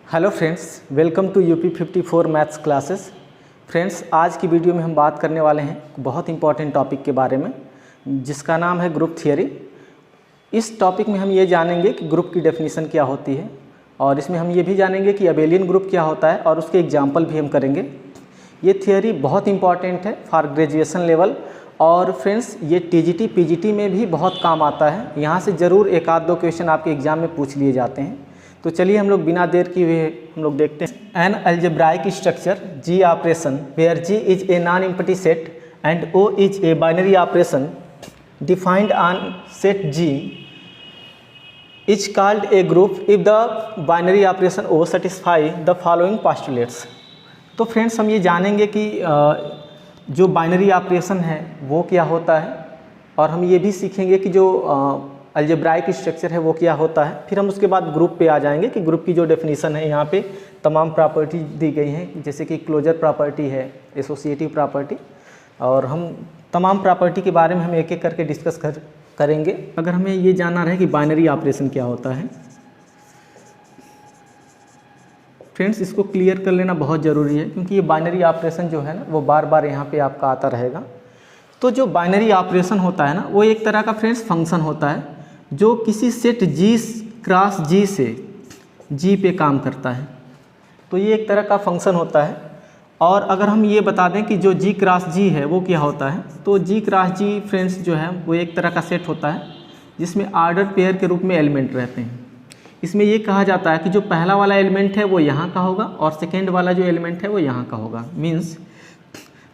Hello friends, welcome to UP 54 maths classes. Friends, आज की video में हम बात करने वाले हैं बहुत इंपॉर्टेंट टॉपिक के बारे में जिसका नाम है ग्रुप थियरी। इस टॉपिक में हम ये जानेंगे कि ग्रुप की डेफिनेशन क्या होती है और इसमें हम ये भी जानेंगे कि अबेलियन ग्रुप क्या होता है और उसके एग्जाम्पल भी हम करेंगे। ये थियरी बहुत इंपॉर्टेंट है फॉर ग्रेजुएशन लेवल और फ्रेंड्स ये टीजीटी पीजीटी में भी बहुत काम आता है। यहाँ से ज़रूर एक आध दो क्वेश्चन आपके एग्जाम में पूछ लिए जाते हैं। तो चलिए हम लोग बिना देर किए हुए हम लोग देखते हैं। An algebraic structure G operation where G is a non empty set and O is a binary operation defined on set G is called a group if the binary operation O satisfy the following postulates. तो friends, हम ये जानेंगे कि जो binary operation है वो क्या होता है और हम ये भी सीखेंगे कि जो अलजेब्राइक स्ट्रक्चर है वो क्या होता है। फिर हम उसके बाद ग्रुप पे आ जाएंगे कि ग्रुप की जो डेफिनेशन है यहाँ पे तमाम प्रॉपर्टी दी गई हैं, जैसे कि क्लोजर प्रॉपर्टी है, एसोसिएटिव प्रॉपर्टी, और हम तमाम प्रॉपर्टी के बारे में हम एक एक करके डिस्कस करेंगे। अगर हमें ये जानना रहे कि बाइनरी ऑपरेशन क्या होता है फ्रेंड्स, इसको क्लियर कर लेना बहुत ज़रूरी है क्योंकि ये बाइनरी ऑपरेशन जो है ना वो बार बार यहाँ पे आपका आता रहेगा। तो जो बाइनरी ऑपरेशन होता है ना वो एक तरह का फ्रेंड्स फंक्शन होता है जो किसी सेट जी क्रॉस जी से जी पे काम करता है। तो ये एक तरह का फंक्शन होता है। और अगर हम ये बता दें कि जो जी क्रॉस जी है वो क्या होता है, तो जी क्रॉस जी फ्रेंड्स जो है वो एक तरह का सेट होता है जिसमें आर्डर पेयर के रूप में एलिमेंट रहते हैं। इसमें ये कहा जाता है कि जो पहला वाला एलिमेंट है वो यहाँ का होगा और सेकेंड वाला जो एलिमेंट है वो यहाँ का होगा। मीन्स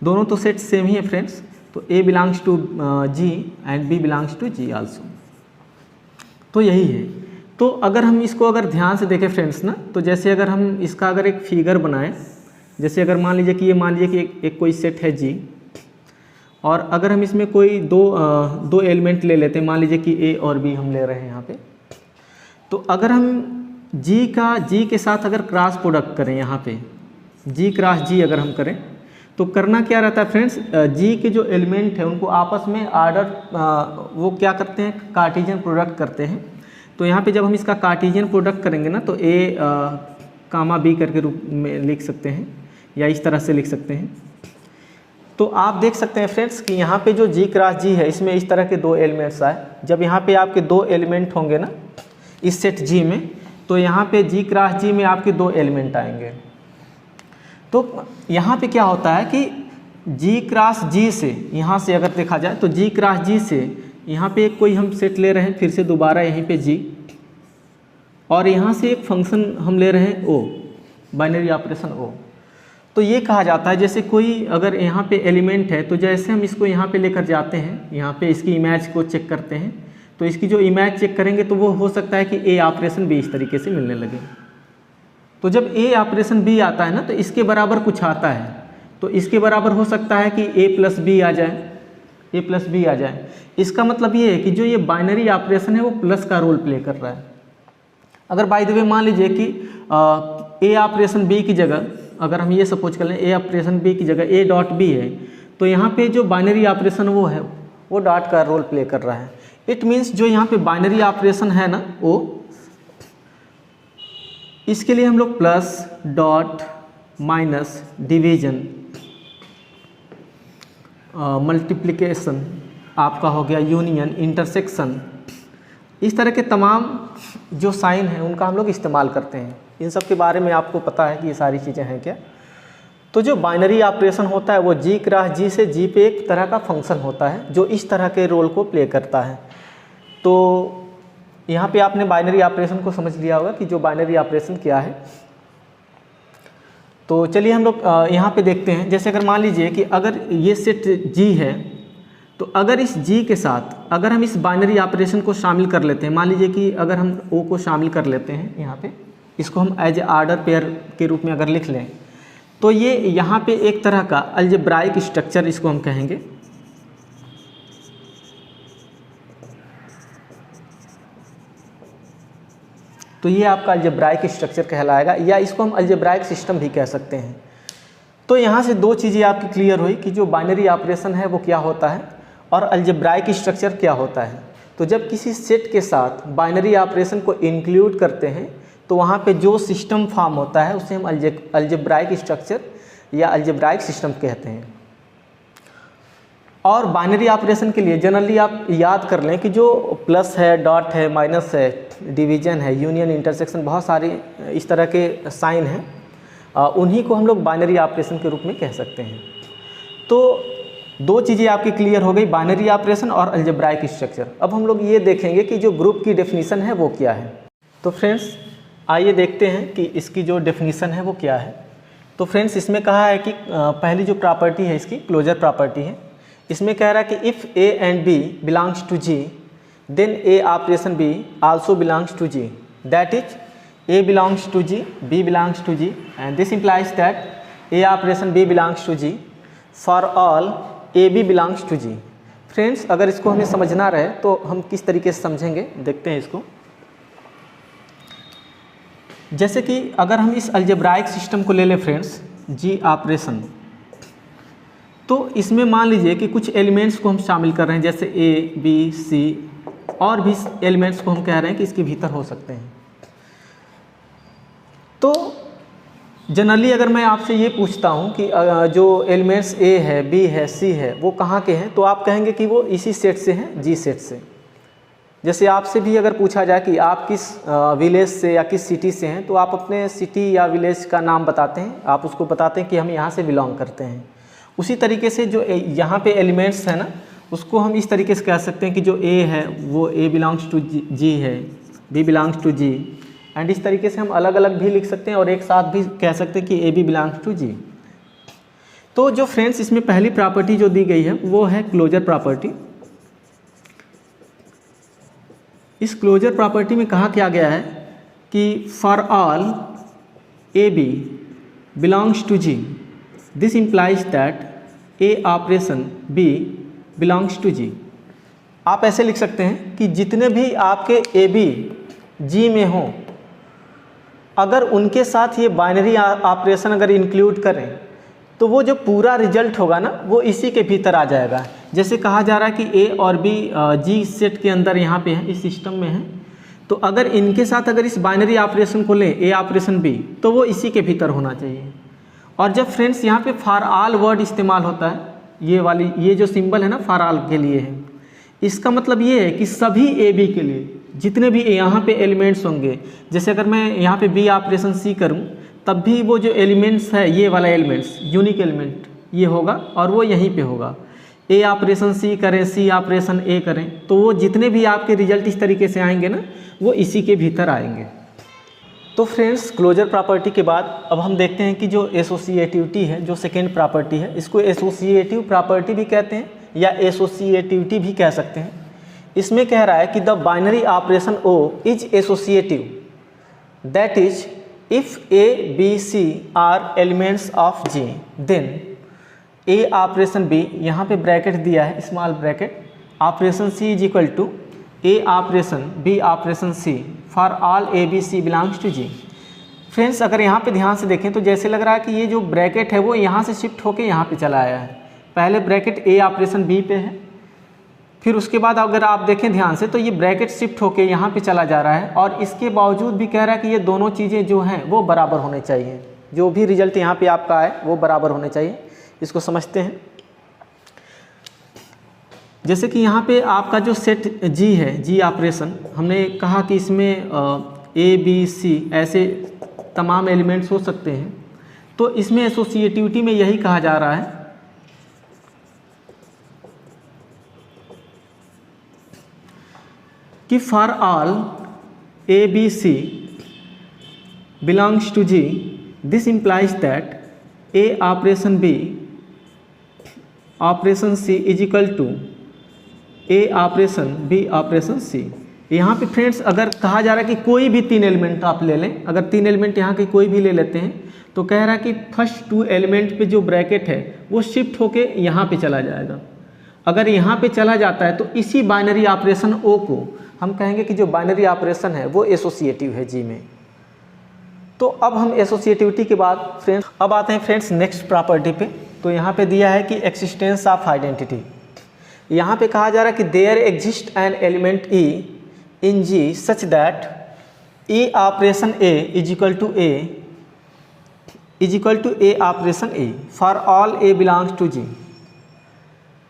दोनों तो सेट सेम ही है फ्रेंड्स। तो a belongs to G and b belongs to G also. तो यही है। तो अगर हम इसको अगर ध्यान से देखें फ्रेंड्स ना, तो जैसे अगर हम इसका अगर एक फिगर बनाएं, जैसे अगर मान लीजिए कि ये मान लीजिए कि एक कोई सेट है जी और अगर हम इसमें कोई दो एलिमेंट ले लेते हैं, मान लीजिए कि ए और बी हम ले रहे हैं यहाँ पे। तो अगर हम जी के साथ अगर क्रॉस प्रोडक्ट करें, यहाँ पे जी क्रॉस जी अगर हम करें तो करना क्या रहता है फ्रेंड्स, जी के जो एलिमेंट है उनको आपस में आर्डर वो क्या करते हैं, कार्टेशियन प्रोडक्ट करते हैं। तो यहाँ पे जब हम इसका कार्टेशियन प्रोडक्ट करेंगे ना तो ए कामा बी करके रूप में लिख सकते हैं या इस तरह से लिख सकते हैं। तो आप देख सकते हैं फ्रेंड्स कि यहाँ पे जो जी क्रॉस जी है इसमें इस तरह के दो एलिमेंट्स आए। जब यहाँ पे आपके दो एलिमेंट होंगे ना इस सेट जी में, तो यहाँ पे जी क्रॉस जी में आपके दो एलिमेंट आएंगे। तो यहाँ पे क्या होता है कि जी क्रॉस जी से यहाँ से अगर देखा जाए तो जी क्रॉस जी से यहाँ पे एक कोई हम सेट ले रहे हैं, फिर से दोबारा यहीं पे जी, और यहाँ से एक फंक्शन हम ले रहे हैं ओ, बाइनरी ऑपरेशन ओ। तो ये कहा जाता है जैसे कोई अगर यहाँ पे एलिमेंट है तो जैसे हम इसको यहाँ पे लेकर जाते हैं, यहाँ पे इसकी इमेज को चेक करते हैं, तो इसकी जो इमेज चेक करेंगे तो वो हो सकता है कि ए ऑपरेशन बी इस तरीके से मिलने लगे। तो जब ए ऑपरेशन बी आता है ना तो इसके बराबर कुछ आता है, तो इसके बराबर हो सकता है कि ए प्लस बी आ जाए, ए प्लस बी आ जाए। इसका मतलब ये है कि जो ये बाइनरी ऑपरेशन है वो प्लस का रोल प्ले कर रहा है। अगर बाय द वे मान लीजिए कि ए ऑपरेशन बी की जगह अगर हम ये सपोज कर लें ए ऑपरेशन बी की जगह ए डॉट बी है, तो यहाँ पे जो बाइनरी ऑपरेशन वो है वो डॉट का रोल प्ले कर रहा है। इट मीन्स जो यहाँ पे बाइनरी ऑपरेशन है ना वो, इसके लिए हम लोग plus dot minus division multiplication आपका हो गया, यूनियन, इंटरसेक्शन, इस तरह के तमाम जो साइन हैं उनका हम लोग इस्तेमाल करते हैं। इन सब के बारे में आपको पता है कि ये सारी चीज़ें हैं क्या। तो जो बाइनरी ऑपरेशन होता है वो जी क्रॉस जी से जी पे एक तरह का फंक्शन होता है जो इस तरह के रोल को प्ले करता है। तो यहाँ पे आपने बाइनरी ऑपरेशन को समझ लिया होगा कि जो बाइनरी ऑपरेशन क्या है। तो चलिए हम लोग यहाँ पे देखते हैं। जैसे अगर मान लीजिए कि अगर ये सेट जी है तो अगर इस जी के साथ अगर हम इस बाइनरी ऑपरेशन को शामिल कर लेते हैं, मान लीजिए कि अगर हम ओ को शामिल कर लेते हैं यहाँ पे, इसको हम एज आर्डर पेयर के रूप में अगर लिख लें तो ये यहाँ पे एक तरह का अलजेब्राइक स्ट्रक्चर इसको हम कहेंगे। तो ये आपका अलजेब्राइक स्ट्रक्चर कहलाएगा या इसको हम अलजेब्राइक सिस्टम भी कह सकते हैं। तो यहाँ से दो चीज़ें आपकी क्लियर हुई कि जो बाइनरी ऑपरेशन है वो क्या होता है और अलजेब्राइक स्ट्रक्चर क्या होता है। तो जब किसी सेट के साथ बाइनरी ऑपरेशन को इंक्लूड करते हैं तो वहाँ पे जो सिस्टम फॉर्म होता है उसे हम अलजेब्राइक स्ट्रक्चर या अलजेब्राइक सिस्टम कहते हैं। और बाइनरी ऑपरेशन के लिए जनरली आप याद कर लें कि जो प्लस है, डॉट है, माइनस है, डिवीजन है, यूनियन, इंटरसेक्शन, बहुत सारे इस तरह के साइन हैं, उन्हीं को हम लोग बाइनरी ऑपरेशन के रूप में कह सकते हैं। तो दो चीज़ें आपकी क्लियर हो गई, बाइनरी ऑपरेशन और अलजेब्राइक स्ट्रक्चर। अब हम लोग ये देखेंगे कि जो ग्रुप की डेफिनीशन है वो क्या है। तो फ्रेंड्स आइए देखते हैं कि इसकी जो डेफिनीशन है वो क्या है। तो फ्रेंड्स इसमें कहा है कि पहली जो प्रॉपर्टी है इसकी क्लोजर प्रॉपर्टी है। इसमें कह रहा है कि if a and b belongs to G then a operation b also belongs to G, that is a belongs to G, b belongs to G, and this implies that a operation b belongs to G for all a b belongs to G. Friends अगर इसको हमें समझना रहे तो हम किस तरीके से समझेंगे, देखते हैं इसको। जैसे कि अगर हम इस अलजेब्राइक सिस्टम को ले लें फ्रेंड्स, जी ऑपरेशन, तो इसमें मान लीजिए कि कुछ एलिमेंट्स को हम शामिल कर रहे हैं, जैसे ए, बी, सी, और भी एलिमेंट्स को हम कह रहे हैं कि इसके भीतर हो सकते हैं। तो जनरली अगर मैं आपसे ये पूछता हूँ कि जो एलिमेंट्स ए है, बी है, सी है, वो कहाँ के हैं, तो आप कहेंगे कि वो इसी सेट से हैं, जी सेट से। जैसे आपसे भी अगर पूछा जाए कि आप किस विलेज से या किस सिटी से हैं, तो आप अपने सिटी या विलेज का नाम बताते हैं, आप उसको बताते हैं कि हम यहाँ से बिलोंग करते हैं। उसी तरीके से जो यहाँ पे एलिमेंट्स है ना, उसको हम इस तरीके से कह सकते हैं कि जो ए है वो ए बिलोंग्स टू जी है, b belongs to G, and इस तरीके से हम अलग अलग भी लिख सकते हैं और एक साथ भी कह सकते हैं कि ए बी बिलोंग्स टू जी। तो जो फ्रेंड्स इसमें पहली प्रॉपर्टी जो दी गई है वो है क्लोजर प्रॉपर्टी। इस क्लोजर प्रॉपर्टी में कहा क्या गया है कि for all a b belongs to G this implies that a operation b belongs to G. आप ऐसे लिख सकते हैं कि जितने भी आपके ए बी जी में हों, अगर उनके साथ ये बाइनरी ऑपरेशन अगर इंक्लूड करें तो वो जो पूरा रिजल्ट होगा ना वो इसी के भीतर आ जाएगा। जैसे कहा जा रहा है कि ए और बी जी सेट के अंदर यहाँ पे है, इस सिस्टम में है, तो अगर इनके साथ अगर इस बाइनरी ऑपरेशन को लें, ए ऑपरेशन बी, तो वो इसी के भीतर होना चाहिए। और जब फ्रेंड्स यहाँ पे फॉर ऑल वर्ड इस्तेमाल होता है, ये जो सिंबल है ना फॉर ऑल के लिए है, इसका मतलब ये है कि सभी ए बी के लिए जितने भी यहाँ पे एलिमेंट्स होंगे, जैसे अगर मैं यहाँ पे बी ऑपरेशन सी करूँ तब भी वो जो एलिमेंट्स है, ये वाला एलिमेंट्स यूनिक एलिमेंट ये होगा और वो यहीं पे होगा। ए ऑपरेशन सी करें, सी ऑपरेशन ए करें, तो वो जितने भी आपके रिजल्ट इस तरीके से आएंगे ना वो इसी के भीतर आएंगे। तो फ्रेंड्स क्लोजर प्रॉपर्टी के बाद अब हम देखते हैं कि जो एसोसिएटिविटी है, जो सेकेंड प्रॉपर्टी है, इसको एसोसिएटिव प्रॉपर्टी भी कहते हैं या एसोसिएटिविटी भी कह सकते हैं। इसमें कह रहा है कि the binary operation O is associative, that is if a b c are elements of G then a operation b, यहाँ पे ब्रैकेट दिया है small bracket, operation c is equal to a operation b operation c for all a b c belongs to G. Friends अगर यहाँ पे ध्यान से देखें तो जैसे लग रहा है कि ये जो ब्रैकेट है वो यहाँ से शिफ्ट होके यहाँ पे चला आया है। पहले ब्रैकेट ए ऑपरेशन बी पे है, फिर उसके बाद अगर आप देखें ध्यान से तो ये ब्रैकेट शिफ्ट होके यहाँ पे चला जा रहा है, और इसके बावजूद भी कह रहा है कि ये दोनों चीज़ें जो हैं वो बराबर होने चाहिए, जो भी रिजल्ट यहाँ पे आपका आए वो बराबर होने चाहिए। इसको समझते हैं। जैसे कि यहाँ पे आपका जो सेट जी है, जी ऑपरेशन, हमने कहा कि इसमें ए बी सी ऐसे तमाम एलिमेंट्स हो सकते हैं, तो इसमें एसोसिएटिविटी में यही कहा जा रहा है कि for all a b c belongs to G this implies that a operation b operation c is equal to a operation b operation c. यहाँ पे फ्रेंड्स अगर कहा जा रहा है कि कोई भी तीन एलिमेंट आप ले लें, अगर तीन एलिमेंट यहाँ के कोई भी ले लेते हैं तो कह रहा है कि फर्स्ट टू एलिमेंट पे जो ब्रैकेट है वो शिफ्ट होके यहाँ पे चला जाएगा। अगर यहाँ पे चला जाता है तो इसी बाइनरी ऑपरेशन ओ को हम कहेंगे कि जो बाइनरी ऑपरेशन है वो एसोसिएटिव है जी में। तो अब हम एसोसिएटिविटी के बाद फ्रेंड्स अब आते हैं फ्रेंड्स नेक्स्ट प्रॉपर्टी पे। तो यहाँ पे दिया है कि एक्सिस्टेंस ऑफ आइडेंटिटी। यहाँ पे कहा जा रहा है कि there exist an element e in G such that a operation a is equal to a operation a for all a belongs to G.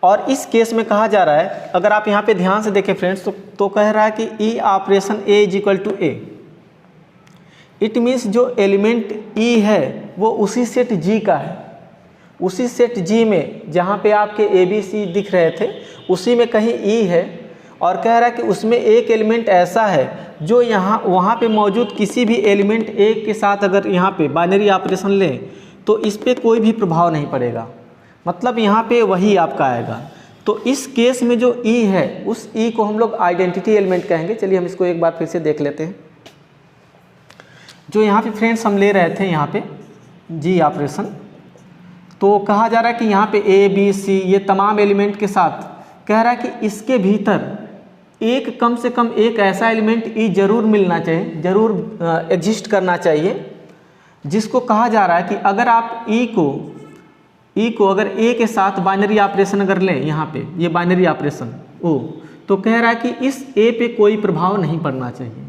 और इस केस में कहा जा रहा है, अगर आप यहाँ पे ध्यान से देखें फ्रेंड्स, तो कह रहा है कि e operation a is equal to a. It means जो एलिमेंट ई है वो उसी सेट जी का है, उसी सेट जी में जहाँ पे आपके ए बी सी दिख रहे थे उसी में कहीं ई है। और कह रहा है कि उसमें एक एलिमेंट ऐसा है जो वहाँ पे मौजूद किसी भी एलिमेंट ए के साथ अगर यहाँ पे बाइनरी ऑपरेशन लें तो इस पर कोई भी प्रभाव नहीं पड़ेगा, मतलब यहाँ पे वही आपका आएगा। तो इस केस में जो ई है उस ई को हम लोग आइडेंटिटी एलिमेंट कहेंगे। चलिए हम इसको एक बार फिर से देख लेते हैं। जो यहाँ पे फ्रेंड्स हम ले रहे थे यहाँ पे जी ऑपरेशन, तो कहा जा रहा है कि यहाँ पे ए बी सी ये तमाम एलिमेंट के साथ कह रहा है कि इसके भीतर एक कम से कम एक ऐसा एलिमेंट ई जरूर मिलना चाहिए, जरूर एग्जिस्ट करना चाहिए, जिसको कहा जा रहा है कि अगर आप ई को अगर ए के साथ बाइनरी ऑपरेशन अगर लें, यहाँ पे ये बाइनरी ऑपरेशन ओ, तो कह रहा है कि इस ए पे कोई प्रभाव नहीं पड़ना चाहिए।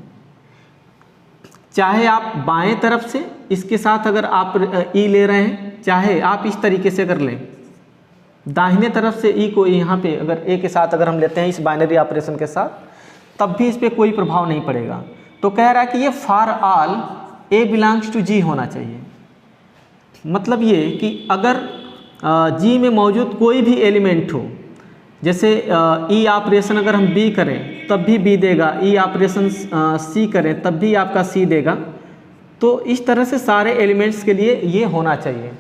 चाहे आप बाएं तरफ से इसके साथ अगर आप ई ले रहे हैं, चाहे आप इस तरीके से अगर लें दाहिने तरफ से ई को यहाँ पे अगर ए के साथ अगर हम लेते हैं इस बाइनरी ऑपरेशन के साथ, तब भी इस पर कोई प्रभाव नहीं पड़ेगा। तो कह रहा है कि ये for all a belongs to G होना चाहिए। मतलब ये कि अगर जी में मौजूद कोई भी एलिमेंट हो, जैसे ई ऑपरेशन अगर हम बी करें तब भी बी देगा, ई ऑपरेशन सी करें तब भी आपका सी देगा। तो इस तरह से सारे एलिमेंट्स के लिए ये होना चाहिए।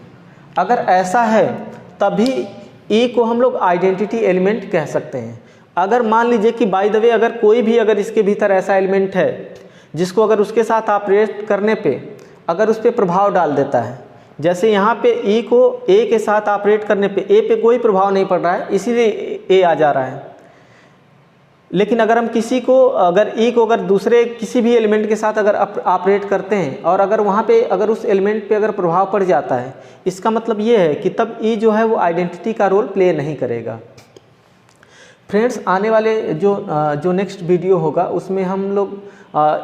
अगर ऐसा है तभी ई को हम लोग आइडेंटिटी एलिमेंट कह सकते हैं। अगर मान लीजिए कि बाय द वे अगर कोई भी अगर इसके भीतर ऐसा एलिमेंट है जिसको अगर उसके साथ ऑपरेट करने पे अगर उस पर प्रभाव डाल देता है, जैसे यहाँ पे ई को ए के साथ ऑपरेट करने पे ए पे कोई प्रभाव नहीं पड़ रहा है इसीलिए ए आ जा रहा है, लेकिन अगर हम किसी को अगर ई को अगर दूसरे किसी भी एलिमेंट के साथ अगर ऑपरेट करते हैं और अगर वहाँ पे अगर उस एलिमेंट पे अगर प्रभाव पड़ जाता है, इसका मतलब ये है कि तब ई जो है वो आइडेंटिटी का रोल प्ले नहीं करेगा। फ्रेंड्स, आने वाले जो नेक्स्ट वीडियो होगा उसमें हम लोग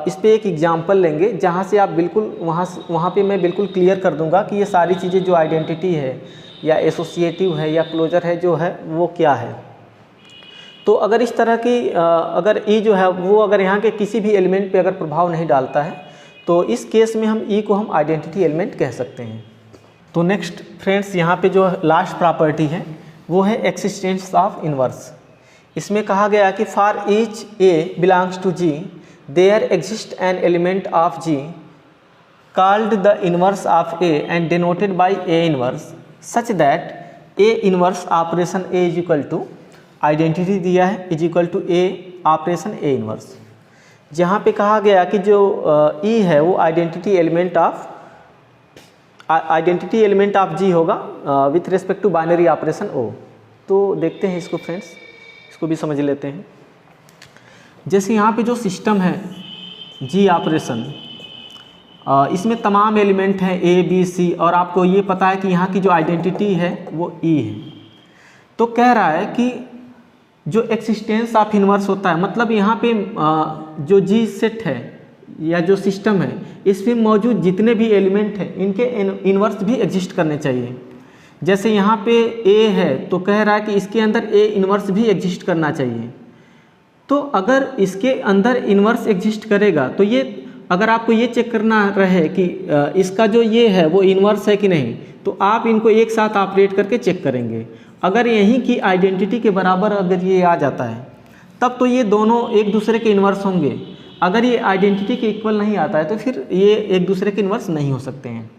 इस पे एक एग्जांपल लेंगे जहाँ से आप बिल्कुल वहाँ पे मैं बिल्कुल क्लियर कर दूंगा कि ये सारी चीज़ें जो आइडेंटिटी है या एसोसिएटिव है या क्लोजर है जो है वो क्या है। तो अगर इस तरह की अगर ई जो है वो अगर यहाँ के किसी भी एलिमेंट पे अगर प्रभाव नहीं डालता है तो इस केस में हम ई को हम आइडेंटिटी एलिमेंट कह सकते हैं। तो नेक्स्ट फ्रेंड्स, यहाँ पे जो लास्ट प्रॉपर्टी है वो है एक्सिस्टेंस ऑफ इनवर्स। इसमें कहा गया कि for each a belongs to G there exist an element of G called the inverse of a and denoted by a inverse such that a inverse operation a is equal to identity दिया है is equal to a operation a inverse. जहाँ पे कहा गया कि जो ई है वो आइडेंटिटी एलिमेंट ऑफ जी होगा with respect to binary operation o. तो देखते हैं इसको फ्रेंड्स, इसको भी समझ लेते हैं। जैसे यहाँ पे जो सिस्टम है जी ऑपरेशन, इसमें तमाम एलिमेंट हैं ए बी सी और आपको ये पता है कि यहाँ की जो आइडेंटिटी है वो ई है। तो कह रहा है कि जो एक्सिस्टेंस ऑफ इनवर्स होता है, मतलब यहाँ पे जो जी सेट है या जो सिस्टम है इसमें मौजूद जितने भी एलिमेंट हैं इनके इनवर्स भी एग्जिस्ट करने चाहिए। जैसे यहाँ पे ए है तो कह रहा है कि इसके अंदर ए इनवर्स भी एग्जिस्ट करना चाहिए। तो अगर इसके अंदर इनवर्स एग्जिस्ट करेगा तो ये अगर आपको ये चेक करना रहे कि इसका जो ये है वो इनवर्स है कि नहीं, तो आप इनको एक साथ ऑपरेट करके चेक करेंगे। अगर यहीं की आइडेंटिटी के बराबर अगर ये आ जाता है तब तो ये दोनों एक दूसरे के इन्वर्स होंगे। अगर ये आइडेंटिटी के इक्वल नहीं आता है तो फिर ये एक दूसरे के इन्वर्स नहीं हो सकते हैं।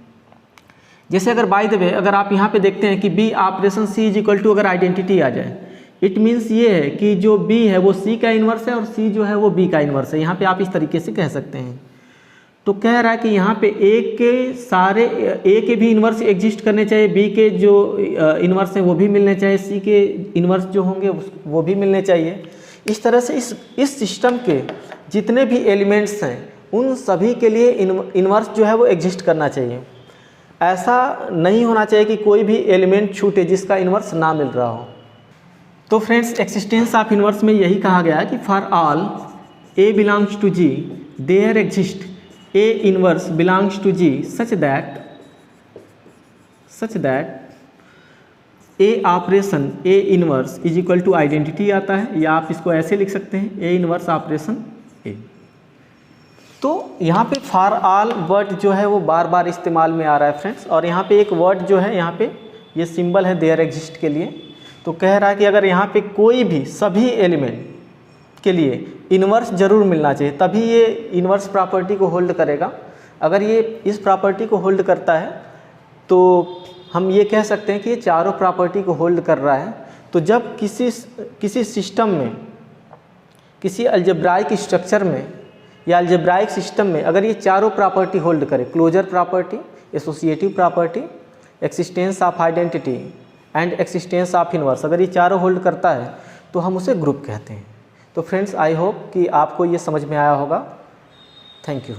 जैसे अगर बाय द वे अगर आप यहाँ पे देखते हैं कि b operation c is equal to अगर आइडेंटिटी आ जाए, इट मीन्स ये है कि जो बी है वो सी का इन्वर्स है और सी जो है वो बी का इन्वर्स है। यहाँ पे आप इस तरीके से कह सकते हैं। तो कह रहा है कि यहाँ पे ए के सारे ए के भी इन्वर्स एग्जिस्ट करने चाहिए, बी के जो इन्वर्स हैं वो भी मिलने चाहिए, सी के इन्वर्स जो होंगे वो भी मिलने चाहिए। इस तरह से इस सिस्टम के जितने भी एलिमेंट्स हैं उन सभी के लिए इन्वर्स जो है वो एग्जिस्ट करना चाहिए। ऐसा नहीं होना चाहिए कि कोई भी एलिमेंट छूटे जिसका इन्वर्स ना मिल रहा हो। तो फ्रेंड्स, एक्सिस्टेंस ऑफ इन्वर्स में यही कहा गया है कि for all a belongs to G there exist A inverse belongs to G such that A operation A inverse is equal to identity आता है, या आप इसको ऐसे लिख सकते हैं A इनवर्स ऑपरेशन A। तो यहाँ पे फॉर ऑल वर्ड जो है वो बार बार इस्तेमाल में आ रहा है फ्रेंड्स, और यहाँ पे एक वर्ड जो है यहाँ पे ये सिंबल है देयर एग्जिस्ट के लिए। तो कह रहा है कि अगर यहाँ पे कोई भी सभी एलिमेंट के लिए इन्वर्स जरूर मिलना चाहिए, तभी ये इन्वर्स प्रॉपर्टी को होल्ड करेगा। अगर ये इस प्रॉपर्टी को होल्ड करता है तो हम ये कह सकते हैं कि ये चारों प्रॉपर्टी को होल्ड कर रहा है। तो जब किसी सिस्टम में, किसी अलजेब्राइक स्ट्रक्चर में या अलजेब्राइक सिस्टम में अगर ये चारों प्रॉपर्टी होल्ड करे, closure property, associative property, existence of identity and existence of inverse, अगर ये चारों होल्ड करता है तो हम उसे ग्रुप कहते हैं। तो फ्रेंड्स आई होप कि आपको ये समझ में आया होगा। Thank you.